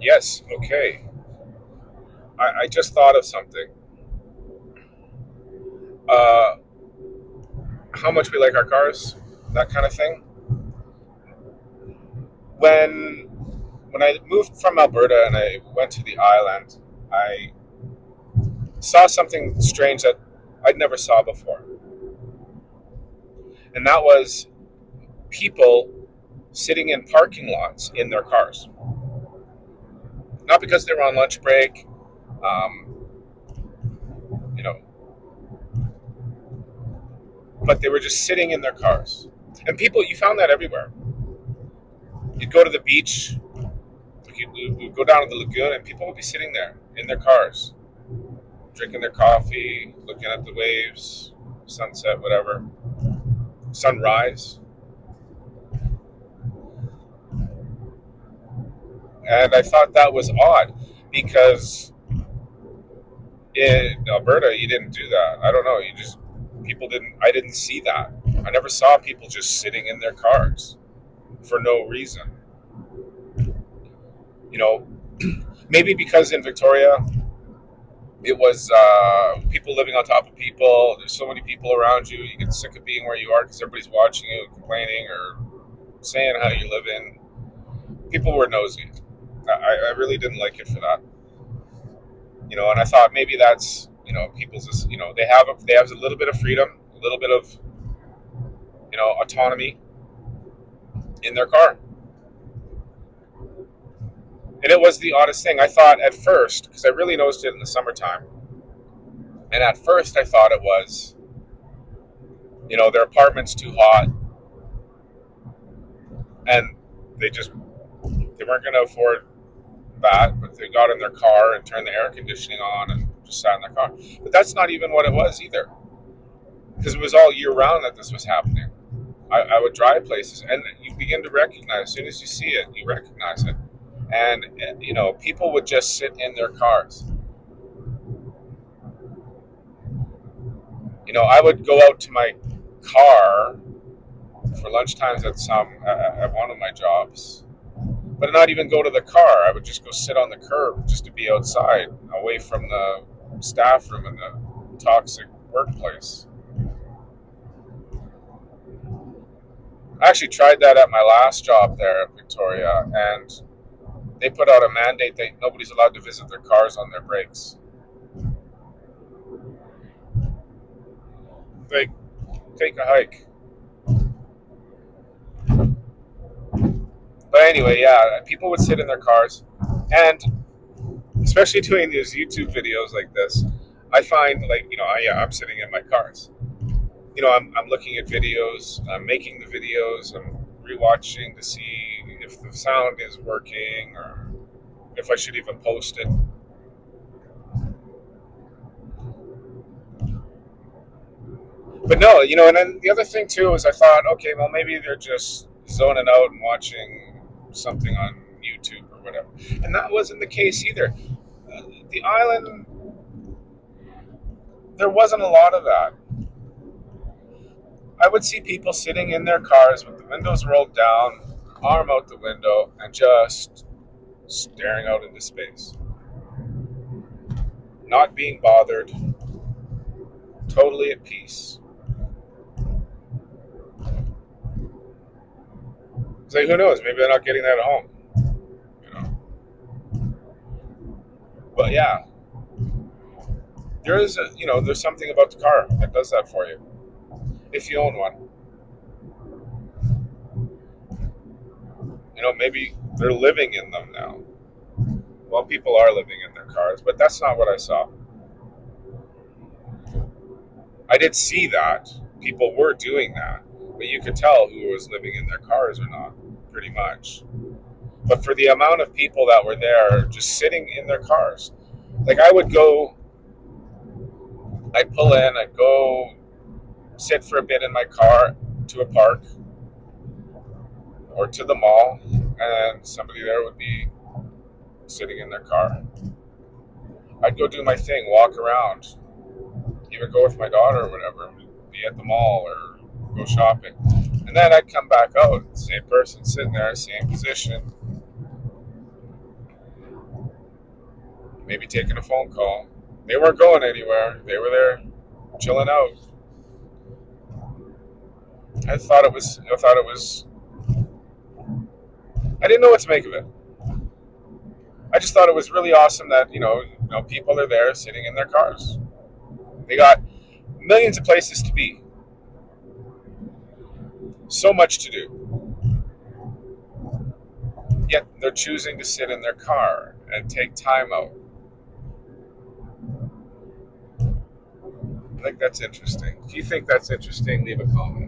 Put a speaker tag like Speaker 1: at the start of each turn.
Speaker 1: Yes, okay. I just thought of something. Uh, how much we like our cars, that kind of thing. When when I moved from Alberta and I went to the island, I saw something strange that I'd never saw before, and that was people sitting in parking lots in their cars. Not because they were on lunch break, um, you know, but they were just sitting in their cars. And people, you found that everywhere. You'd go to the beach, you'd go down to the lagoon, and people would be sitting there in their cars, drinking their coffee, looking at the waves, sunset, whatever, sunrise. And I thought that was odd because in Alberta, you didn't do that. I don't know. People didn't, I didn't see that. I never saw people just sitting in their cars for no reason. You know, maybe because in Victoria, it was people living on top of people. There's so many people around you. You get sick of being where you are because everybody's watching you, complaining or saying how you live in. People were nosy. I really didn't like it for that. And I thought maybe that's people's. They have a little bit of freedom, a little bit of autonomy in their car. And it was the oddest thing. I thought at first, because I really noticed it in the summertime, and at first I thought it was, their apartment's too hot, and they weren't going to afford that, but they got in their car and turned the air conditioning on and just sat in their car. But that's not even what it was either, because it was all year round that this was happening. I would drive places, and you begin to recognize as soon as you see it, you recognize it, and people would just sit in their cars. I would go out to my car for lunchtimes at one of my jobs, but not even go to the car. I would just go sit on the curb just to be outside, away from the staff room and the toxic workplace. I actually tried that at my last job there at Victoria, and they put out a mandate that nobody's allowed to visit their cars on their breaks. Like, take a hike. But anyway, yeah, people would sit in their cars, and especially doing these YouTube videos like this, I find I'm sitting in my cars. I'm looking at videos, I'm making the videos, I'm rewatching to see if the sound is working or if I should even post it. But no, and then the other thing too is I thought, okay, well maybe they're just zoning out and watching something on YouTube or whatever, and that wasn't the case either. The island, there wasn't a lot of that. I would see people sitting in their cars with the windows rolled down, arm out the window, and just staring out into space. Not being bothered, totally at peace. It's like, who knows? Maybe they're not getting that at home. You know. But yeah, there's something about the car that does that for you. If you own one. Maybe they're living in them now. Well, people are living in their cars, but that's not what I saw. I did see that. People were doing that. But you could tell who was living in their cars or not, pretty much. But for the amount of people that were there just sitting in their cars, like I'd pull in, I'd go sit for a bit in my car to a park or to the mall, and somebody there would be sitting in their car. I'd go do my thing, walk around, even go with my daughter or whatever, be at the mall or go shopping. And then I'd come back out, same person sitting there, same position. maybe taking a phone call. They weren't going anywhere. They were there chilling out. I thought it was I didn't know what to make of it. I just thought it was really awesome that, people are there sitting in their cars. They got millions of places to be. So much to do. Yet they're choosing to sit in their car and take time out. I think that's interesting. If you think that's interesting, leave a comment.